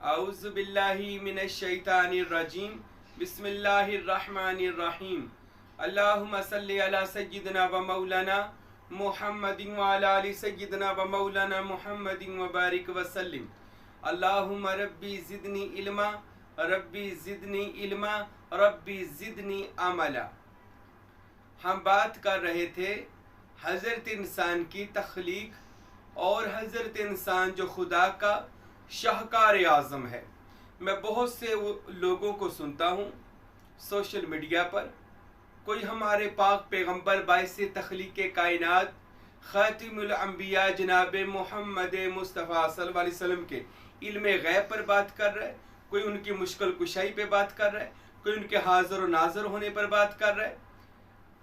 औज़ु बिल्लाहि मिनश शैतानिर रजीम। बिस्मिल्लाहिर रहमानिर रहीम। अल्लाहुम्मा सल्लि अला सय्यिदिना व मौलाना मुहम्मदिन व अला आलि सय्यिदिना व मौलाना मुहम्मदिन व बारिक व सल्लिम। अल्लाहुम्मा रब्बी ज़िदनी इल्मा, रब्बी ज़िदनी इल्मा, रब्बी ज़िदनी अमला। हम बात कर रहे थे हज़रत इंसान की तख्लीक और हज़रत इंसान जो खुदा का शाहकार आज़म है। मैं बहुत से लोगों को सुनता हूँ सोशल मीडिया पर, कोई हमारे पाक पैगम्बर बाइसे तख्लीक कायनात ख़ातिमुल अंबिया जनाब मोहम्मद मुस्तफ़ा सल्लल्लाहु अलैहि वसल्लम के इल्म गैब पर बात कर रहा है, कोई उनकी मुश्किल कुशाई पे बात कर रहा है, कोई उनके हाज़िर और नाज़िर होने पर बात कर रहा है,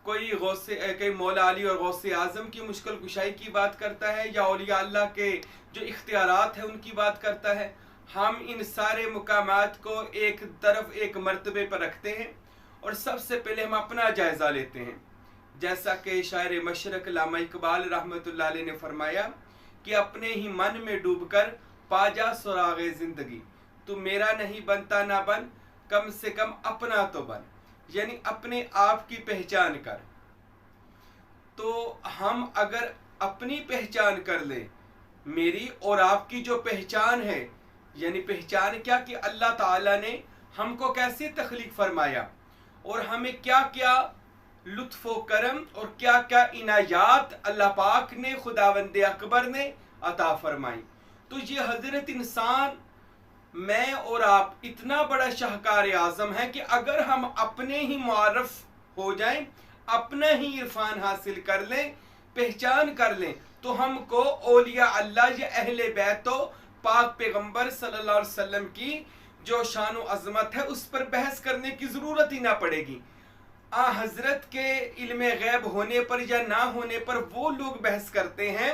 कोई मौला अली और गौसे आज़म की मुश्किल कुशाई की बात करता है, या औलिया अल्लाह के जो इख्तियारात हैं उनकी बात करता है। हम इन सारे मुकामात को एक तरफ एक मर्तबे पर रखते हैं और सबसे पहले हम अपना जायज़ा लेते हैं। जैसा कि शायर मशरक अल्लामा इकबाल रहमतुल्लाह अलैह ने फरमाया कि अपने ही मन में डूबकर पाजा सुरागे ज़िंदगी, तू मेरा नहीं बनता ना बन, कम से कम अपना तो बन। यानी अपने आप की पहचान कर। तो हम अगर अपनी पहचान कर लें, मेरी और आपकी जो पहचान है, यानी पहचान क्या कि अल्लाह ताला ने हमको कैसे तख्लीक फरमाया और हमें क्या क्या लुत्फ़ व करम और क्या क्या इनायात अल्लाह पाक ने खुदावंदे अकबर ने अता फरमाई। तो ये हज़रत इंसान, मैं और आप, इतना बड़ा शाहकार आज़म है कि अगर हम अपने ही मुआरफ हो जाएं, अपना ही इरफान हासिल कर लें, पहचान कर लें, तो हमको औलिया अल्लाह या अहले बैत पाक पैगम्बर सल्लल्लाहु अलैहि वसल्लम की जो शान व अज़मत है उस पर बहस करने की ज़रूरत ही ना पड़ेगी। हज़रत के इल्म गैब होने पर या ना होने पर वो लोग बहस करते हैं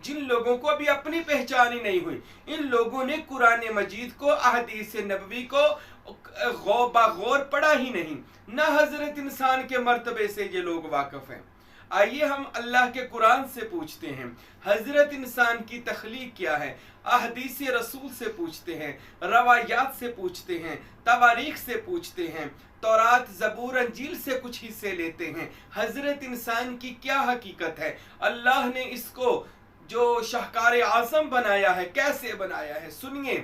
जिन लोगों को अभी अपनी पहचान ही नहीं हुई। इन लोगों ने कुरान मजीद को, अहदीस नबवी को गौर पढ़ा ही नहीं, ना हज़रत इंसान के मर्तबे से ये लोग वाकिफ़ हैं। आइए हम अल्लाह के कुरान से पूछते हैं हज़रत इंसान की तख्लीक क्या है, अहदीस रसूल से पूछते हैं, रवायात से पूछते हैं, तवारीख से पूछते हैं, तौरात ज़बूर अंजील से कुछ हिस्से लेते हैं। हज़रत इंसान की क्या हकीकत है, अल्लाह ने इसको जो शाहकार आज़म बनाया है कैसे बनाया है। सुनिए,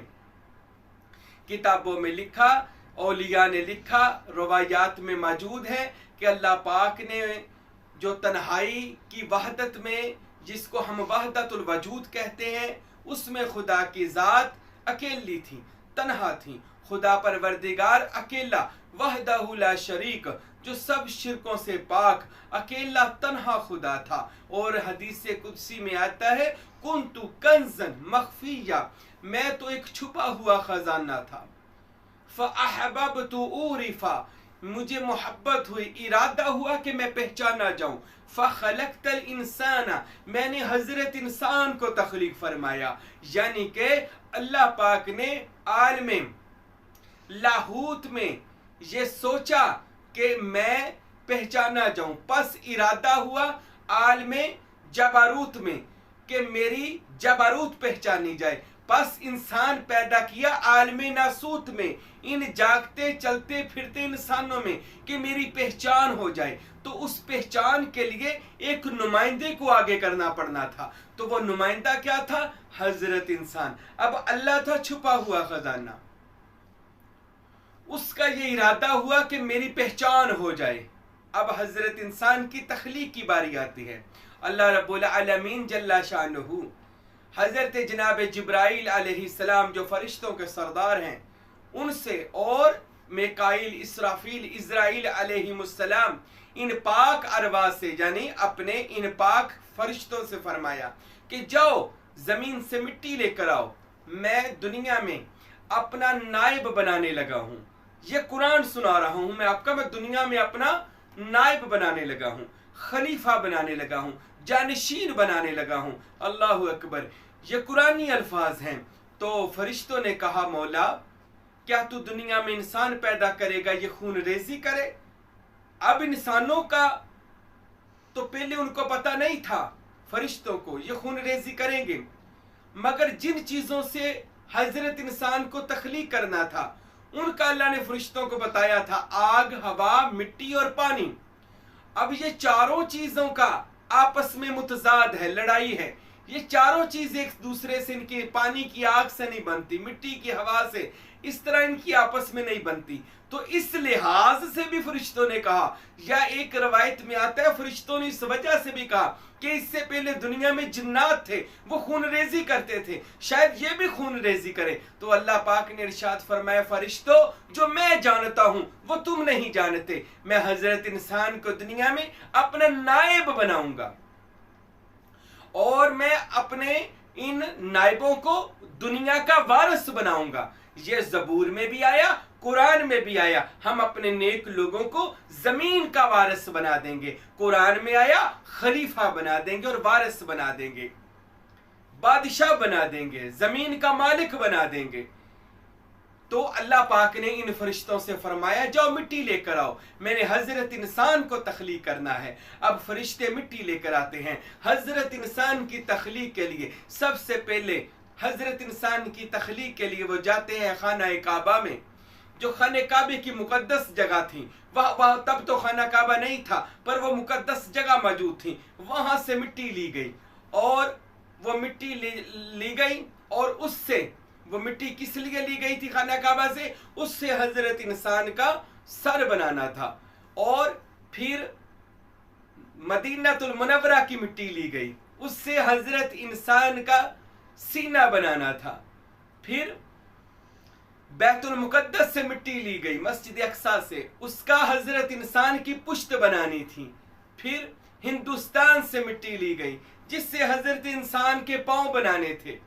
किताबों में लिखा, औलिया ने लिखा, रवायात में मौजूद है कि अल्लाह पाक ने जो तन्हाई की वहदत में, जिसको हम वहदतुल वजूद कहते हैं, उसमें खुदा की ज़ात अकेली थी, तन्हा थी। खुदा परवरदिगार अकेला, वहदहु ला शरीक, जो सब शिरकों से पाक, अकेला तन्हा खुदा था। और हदीस कुदसी में आता है, कुन्तु कंज़न मख्फिया, मैं तो एक छुपा हुआ खजाना था। फ़अहबब्तु उरिफ़ा, मुझे मोहब्बत हुई, इरादा हुआ कि मैं पहचाना जाऊं। फ़ख़लक़तल इंसाना, मैंने हज़रत इंसान को तख्लीक फरमाया। यानी कि अल्लाह पाक ने आलमे लाहूत में ये सोचा कि मैं पहचाना जाऊं, बस इरादा हुआ आलमे जबारूत में कि मेरी जबारूत पहचानी जाए। बस इंसान पैदा किया आलमे नासूत में, इन जागते चलते फिरते इंसानों में, कि मेरी पहचान हो जाए। तो उस पहचान के लिए एक नुमाइंदे को आगे करना पड़ना था। तो वो नुमाइंदा क्या था? हज़रत इंसान। अब अल्लाह था छुपा हुआ खजाना, उसका ये इरादा हुआ कि मेरी पहचान हो जाए। अब हज़रत इंसान की तख्लीक की बारी आती है। अल्लाह रब्बुल आलमीन जल्ला शानुहु हज़रत जनाब जिब्राइल अलैहिस्सलाम, जो फरिश्तों के सरदार हैं, उनसे और मिकाईल, इसराफील, इज़राइल अलैहिमुस्सलाम, इन पाक अरवा से, यानी अपने इन पाक फरिश्तों से फरमाया कि जाओ ज़मीन से मिट्टी लेकर आओ, मैं दुनिया में अपना नायब बनाने लगा हूँ। ये कुरान सुना रहा हूँ मैं आपका, मैं दुनिया में अपना नायब बनाने लगा हूँ, खलीफा बनाने लगा हूँ, जानशीन बनाने लगा हूँ। अल्लाह अकबर, ये कुरानी अल्फाज हैं। तो फरिश्तों ने कहा, मौला क्या तू दुनिया में इंसान पैदा करेगा, ये खून रेजी करे? अब इंसानों का तो पहले उनको पता नहीं था, फरिश्तों को ये खून रेजी करेंगे, मगर जिन चीज़ों से हजरत इंसान को तख्लीक करना था, उनका अल्लाह ने फरिश्तों को बताया था आग, हवा, मिट्टी और पानी। अब ये चारों चीजों का आपस में मुतजाद है, लड़ाई है। ये चारों चीज एक दूसरे से, इनकी पानी की आग से नहीं बनती, मिट्टी की हवा से, इस तरह इनकी आपस में नहीं बनती। तो इस लिहाज से भी फरिश्तों ने कहा, या एक रवायत में आता है फरिश्तों ने इस वजह से भी कहा कि इससे पहले दुनिया में जिन्नात थे, वो खून रेजी करते थे, शायद ये भी खून रेजी करे। तो अल्लाह पाक ने इरशाद फरमाया, फरिश्तों जो मैं जानता हूं वो तुम नहीं जानते, मैं हजरत इंसान को दुनिया में अपना नायब बनाऊंगा और मैं अपने इन नायबों को दुनिया का वारिस बनाऊंगा। ये ज़बूर में भी आया, कुरान में भी आया, हम अपने नेक लोगों को जमीन का वारिस बना देंगे। कुरान में आया खलीफा बना देंगे और वारिस बना देंगे, बादशाह बना देंगे, जमीन का मालिक बना देंगे। तो अल्लाह पाक ने इन फरिश्तों से फरमाया जाओ मिट्टी लेकर आओ, मैंने हजरत इंसान को तख्लीक करना है। अब फरिश्ते मिट्टी लेकर आते हैं हजरत इंसान की तख्लीक के लिए। सबसे पहले हजरत इंसान की तख्लीक के लिए वो जाते हैं खाना काबा में, जो खाने काबे की मुकद्दस जगह थी। वह तब तो खाना काबा नहीं था, पर वो मुकद्दस जगह मौजूद थी। वहां से मिट्टी ली गई और वो मिट्टी ली गई, और उससे वो मिट्टी किस लिए ली गई थी खाना काबा से? उससे हजरत इंसान का सर बनाना था। और फिर मदीनातुल मुनव्वरा की मिट्टी ली गई, उससे हजरत इंसान का सीना बनाना था। फिर बैतुल मुकद्दस से मिट्टी ली गई, मस्जिद अक्सा से, उसका हजरत इंसान की पुश्त बनानी थी। फिर हिंदुस्तान से मिट्टी ली गई, जिससे हजरत इंसान के पांव बनाने थे।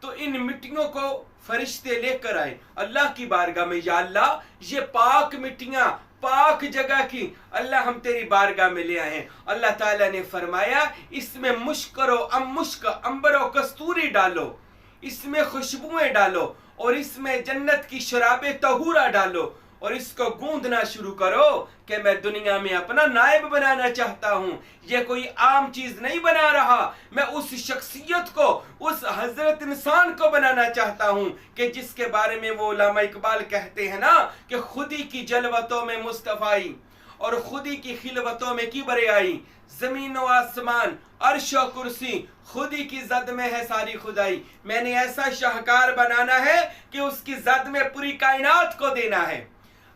तो इन मिट्टियों को फरिश्ते लेकर आए अल्लाह की बारगाह में, या अल्लाह ये पाक मिट्टियां पाक जगह की अल्लाह हम तेरी बारगाह में ले आए हैं। अल्लाह ताला ने फरमाया इसमें मुश्क करो, मुश्क, अंबर और कस्तूरी डालो, इसमें खुशबुएं डालो और इसमें जन्नत की शराबे तहूरा डालो और इसको गूंदना शुरू करो कि मैं दुनिया में अपना नायब बनाना चाहता हूं। ये कोई आम चीज नहीं बना रहा, मैं उस शख्सियत को, उस हजरत इंसान को बनाना चाहता हूं कि जिसके बारे में वो उलमा इकबाल कहते हैं ना कि खुदी की जलवतों में मुस्तफाई और खुदी की खिलवतों में किबरे आई, जमीन व आसमान अर्श व कुर्सी खुदी की जद में है सारी खुदाई। मैंने ऐसा शाहकार बनाना है कि उसकी जद में पूरी कायनात को देना है।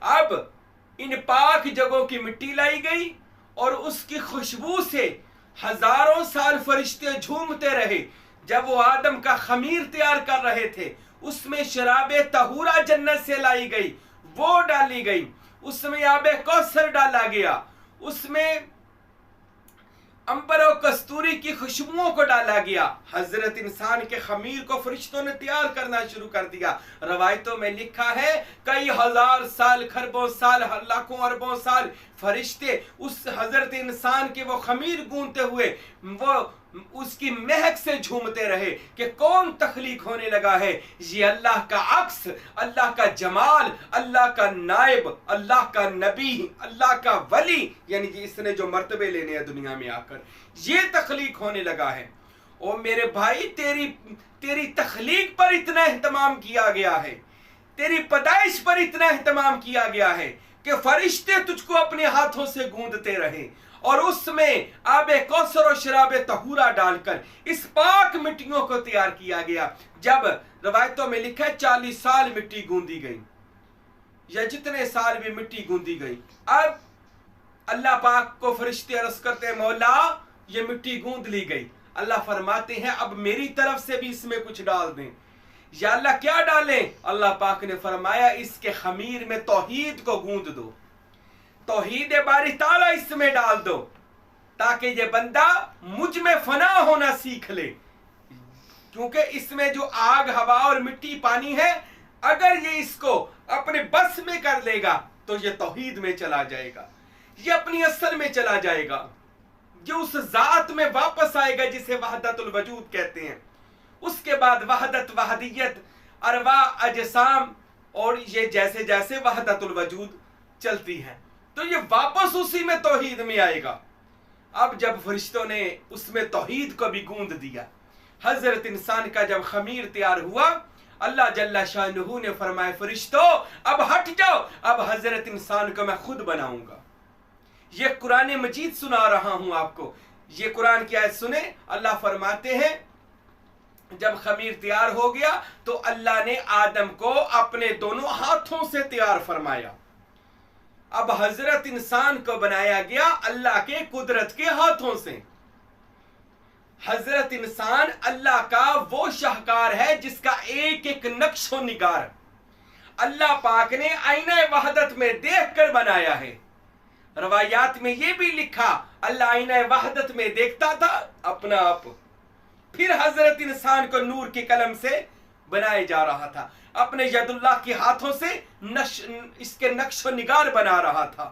अब इन पाक जगहों की मिट्टी लाई गई और उसकी खुशबू से हजारों साल फरिश्ते झूमते रहे। जब वो आदम का खमीर तैयार कर रहे थे, उसमें शराबे तहूरा जन्नत से लाई गई, वो डाली गई, उसमें आबे कौसर डाला गया, उसमें अंबर और कस्तूरी की खुशबुओं को डाला गया। हजरत इंसान के खमीर को फरिश्तों ने तैयार करना शुरू कर दिया। रवायतों में लिखा है कई हजार साल, खरबों साल, लाखों अरबों साल फरिश्ते उस हजरत इंसान के वो खमीर गूंथते हुए वो उसकी महक से झूमते रहे कि कौन तख्लीक होने लगा है। ये अल्लाह का अक्स, अल्लाह का जमाल, अल्लाह का नायब, अल्लाह का नबी, अल्लाह का वली, यानी कि इसने जो मर्तबे लेने हैं दुनिया में आकर, ये तख्लीक होने लगा है। ओ मेरे भाई, तेरी तख्लीक पर इतना एहतमाम किया गया है, तेरी पैदाइश पर इतना एहतमाम किया गया है कि फरिश्ते तुझको अपने हाथों से गूंदते रहे और उसमें आबे कौसर और शराबे तहूरा डालकर इस पाक मिट्टियों को तैयार किया गया। जब रवायतों में लिखा है 40 साल मिट्टी गूंदी गई, या जितने साल भी मिट्टी गूंदी गई। अब अल्लाह पाक को फरिश्ते अर्ज करते हैं मौला ये मिट्टी गूंद ली गई। अल्लाह फरमाते हैं अब मेरी तरफ से भी इसमें कुछ डाल दें। या अल्लाह क्या डालें? अल्लाह पाक ने फरमाया इसके खमीर में तौहीद को गूंद दो, तौहीद बारी ताला इसमें डाल दो, ताकि ये बंदा मुझ में फना होना सीख ले। क्योंकि इसमें जो आग, हवा और मिट्टी, पानी है, अगर ये इसको अपने बस में कर लेगा तो ये तौहीद में चला जाएगा, ये अपनी असल में चला जाएगा, जो उस जात में वापस आएगा जिसे वहदतुल वजूद कहते हैं। उसके बाद वहदत, वहदियत, अरवा, अजसाम और ये जैसे जैसे वहदतुल वजूद चलती है तो ये वापस उसी में तौहीद में आएगा। अब जब फरिश्तों ने उसमें तौहीद को भी गूंद दिया, हजरत इंसान का जब खमीर तैयार हुआ, अल्लाह जल्ला शानुहु ने फरमाया, फरिश्तों अब हट जाओ, अब हजरत इंसान को मैं खुद बनाऊंगा। ये कुरान मजीद सुना रहा हूं आपको, ये कुरान की आयत सुने। अल्लाह फरमाते हैं जब खमीर तैयार हो गया तो अल्लाह ने आदम को अपने दोनों हाथों से तैयार फरमाया। अब हजरत इंसान को बनाया गया अल्लाह के कुदरत के हाथों से। हजरत इंसान अल्लाह का वो शाहकार है जिसका एक एक नक्शो निगार अल्लाह पाक ने आईना वहदत में देखकर बनाया है। रवायात में यह भी लिखा अल्लाह आईना वहदत में देखता था अपना आप, फिर हजरत इंसान को नूर की कलम से बनाया जा रहा था, अपने यदुल्लाह के हाथों से इसके नक्शो निगार बना रहा था।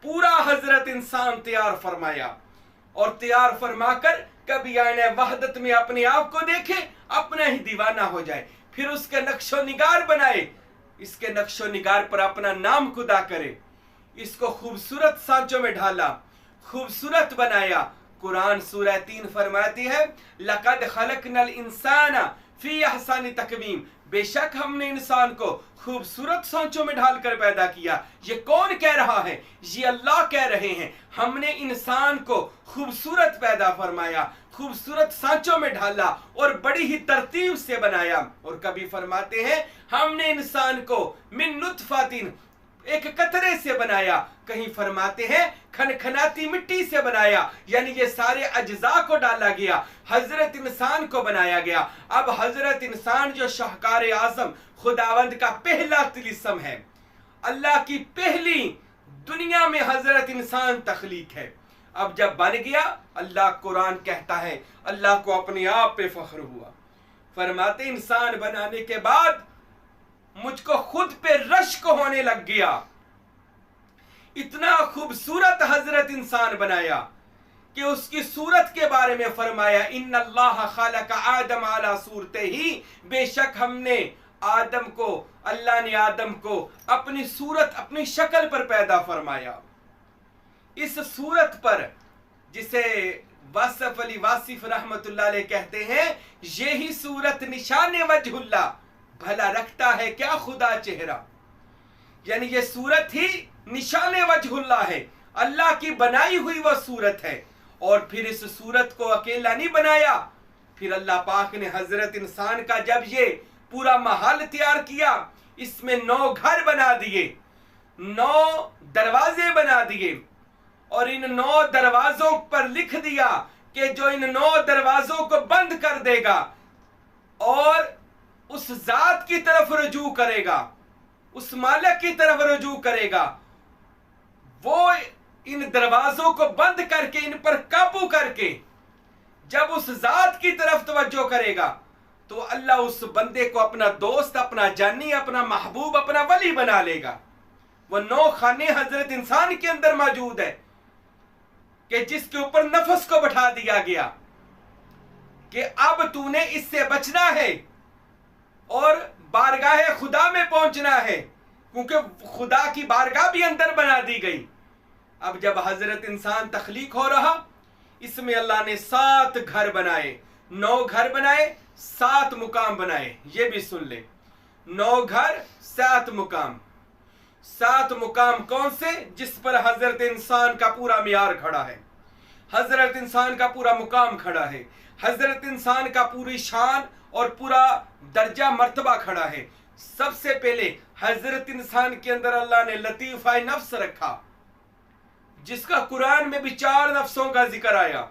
पूरा हजरत इंसान तैयार फरमाया और तैयार फरमाकर कभी आईने वहदत में अपने आप को देखे, अपना ही दीवाना हो जाए, फिर उसके नक्शो निगार बनाए, इसके नक्शो निगार पर अपना नाम खुदा करे, इसको खूबसूरत सांचों में ढाला, खूबसूरत बनाया। कुरान सूरह 3 फरमाती है, लक़द खलक़नल इंसाना फी अहसानि तक़वीम, बेशक हमने इंसान को खूबसूरत सांचों में ढालकर पैदा किया। ये कौन कह रहा है? ये अल्लाह कह रहे हैं, हमने इंसान को खूबसूरत पैदा फरमाया, खूबसूरत सांचों में ढाला और बड़ी ही तरतीब से बनाया। और कभी फरमाते हैं हमने इंसान को मिन नुत्फ़तिन, एक कतरे से बनाया, कहीं फरमाते हैं खनखनाती मिट्टी से बनाया, यानी ये सारे अज्जा को डाला गया, हजरत इंसान को बनाया गया। अब हजरत इंसान जो शाहकार आजम खुदावंद का पहला तिलिस्म है, अल्लाह की पहली दुनिया में हजरत इंसान तख्लीक है। अब जब बन गया, अल्लाह कुरान कहता है अल्लाह को अपने आप पे फख्र हुआ, फरमाते इंसान बनाने के बाद मुझको खुद पे रश्क होने लग गया, इतना खूबसूरत हजरत इंसान बनाया कि उसकी सूरत के बारे में फरमाया, इन्नल्लाह खलक़ आदम अला सूरतिही, बेशक हमने आदम को, अल्लाह ने आदम को अपनी सूरत, अपनी शक्ल पर पैदा फरमाया। इस सूरत पर जिसे वासिफ अली वासिफ रहमतुल्लाह अलैह कहते हैं, यही सूरत निशाने वजहुल्लाह, भला रखता है क्या खुदा चेहरा, यानी ये सूरत ही निशाने वजहुल्लाह है, अल्लाह की बनाई हुई वह सूरत है। और फिर इस सूरत को अकेला नहीं बनाया, फिर अल्लाह पाक ने हजरत इंसान का जब ये पूरा महल तैयार किया, इसमें 9 घर बना दिए, 9 दरवाजे बना दिए और इन 9 दरवाजों पर लिख दिया कि जो इन 9 दरवाजों को बंद कर देगा और उस जात की तरफ रुजू करेगा, उस मालिक की तरफ रुजू करेगा, वो इन दरवाजों को बंद करके, इन पर काबू करके जब उस जात की तरफ तवज्जो करेगा तो अल्लाह उस बंदे को अपना दोस्त, अपना जानी, अपना महबूब, अपना वली बना लेगा। वो 9 खाने हजरत इंसान के अंदर मौजूद है कि जिसके ऊपर नफस को बैठा दिया गया कि अब तूने इससे बचना है और बारगाह खुदा में पहुंचना है, क्योंकि खुदा की बारगाह भी अंदर बना दी गई। अब जब हजरत इंसान तख्लीक हो रहा, इसमें अल्लाह ने 7 घर बनाए, 9 घर बनाए, 7 मुकाम बनाए। ये भी सुन ले, 9 घर 7 मुकाम। 7 मुकाम कौन से? जिस पर हजरत इंसान का पूरा मियार खड़ा है, हजरत इंसान का पूरा मुकाम खड़ा है, हजरत इंसान का पूरी शान और पूरा दर्जा मर्तबा खड़ा है। सबसे पहले हजरत इंसान के अंदर अल्लाह ने लतीफ़ा नफ्स रखा, जिसका कुरान में भी 4 नफ्सों का जिक्र आया।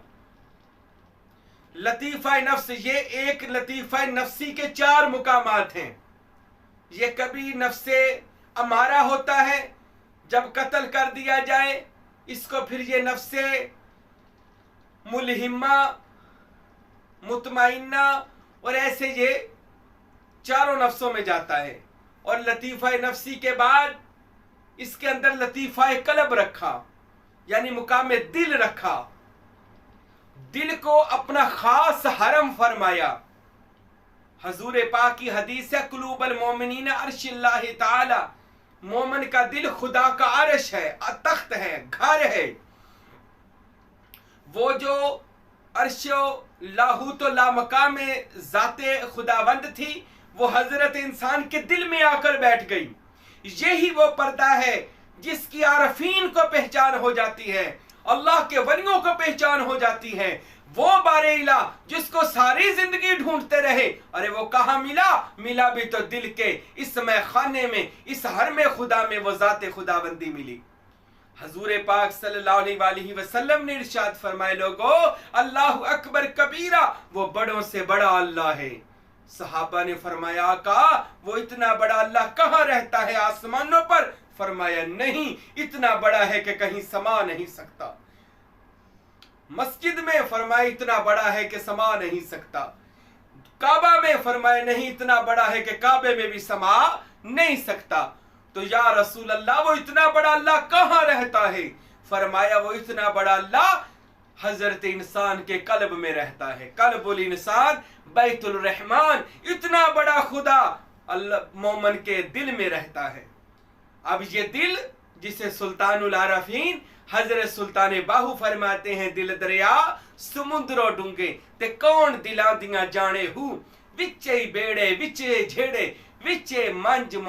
लतीफ़ा नफ्स, ये एक लतीफ़ा नफ्सी के 4 मुकामात हैं। ये कभी नफ्से अमारा होता है, जब कत्ल कर दिया जाए इसको, फिर ये नफ्से मुलहिमा, मुतमइन्ना, और ऐसे ये 4 नफ्सों में जाता है। और लतीफ़ा नफ्सी के बाद इसके अंदर लतीफ़ा कल्ब रखा, यानी मुकाम दिल रखा, दिल को अपना खास हरम फरमाया। हजूर पाक की हदीस है, कुलूबल मोमिनीन अर्शिल्लाहि ताला, मोमिन का दिल खुदा का अर्श है, तख्त है, घर है। वो जो अर्शो लाहूत ला मकाम जाते खुदावंद थी, वो हजरत इंसान के दिल में आकर बैठ गई। यही वो पर्दा है जिसकी आरफीन को पहचान हो जाती है, अल्लाह के वलियों को पहचान हो जाती है। वो बारेइला जिसको सारी जिंदगी ढूंढते रहे, अरे वो कहाँ मिला? मिला भी तो दिल के इस खाने में, इस हरम खुदा में वो जाते खुदाबंदी मिली। हजूर पाक सल्लल्लाहु अलैहि वसल्लम ने इरशाद फरमाए, लोगो अल्लाह अकबर कबीरा, वो बड़ों से बड़ा अल्लाह है। सहाबा ने फरमाया, आका वो इतना बड़ा अल्लाह कहाँ रहता है? आसमानों पर? फरमाया नहीं, इतना बड़ा है कि कहीं समा नहीं सकता। मस्जिद में? फरमाया इतना बड़ा है कि समा नहीं सकता। काबा में? फरमाया नहीं, इतना बड़ा है कि काबे में भी समा नहीं सकता। तो या रसूल अल्लाह वो इतना बड़ा अल्लाह कहाँ रहता है? फरमाया वो इतना बड़ा अल्लाह हजरत इंसान के कल्ब में रहता है। कल्बुल इंसान बैतुल रहमान, इतना बड़ा खुदा अल्लाह मोमन के दिल में रहता है। अब ये दिल जिसे सुल्तानुल आरफीन हजरत सुल्तान बाहू फरमाते हैं, दिल दरिया समुद्रो डूंगे ते कौन दिला दिया जाने हूँ, विचे बेड़े विचे झेड़े विचे मंज